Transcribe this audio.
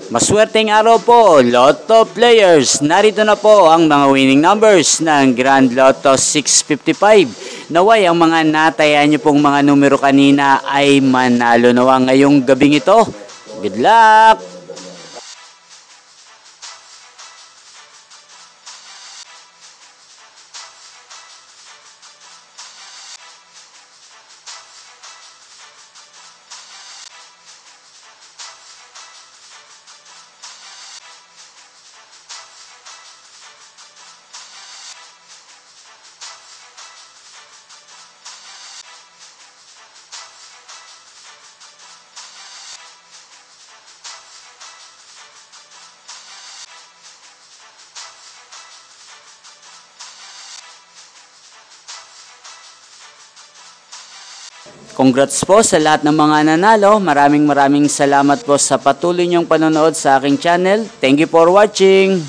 Maswerteng araw po, Lotto players. Narito na po ang mga winning numbers ng Grand Lotto 655. Naway ang mga natayan nyo pong mga numero kanina ay manalo nawa ngayong gabing ito. Good luck! Congrats po sa lahat ng mga nanalo. Maraming salamat po sa patuloy niyong panonood sa aking channel. Thank you for watching.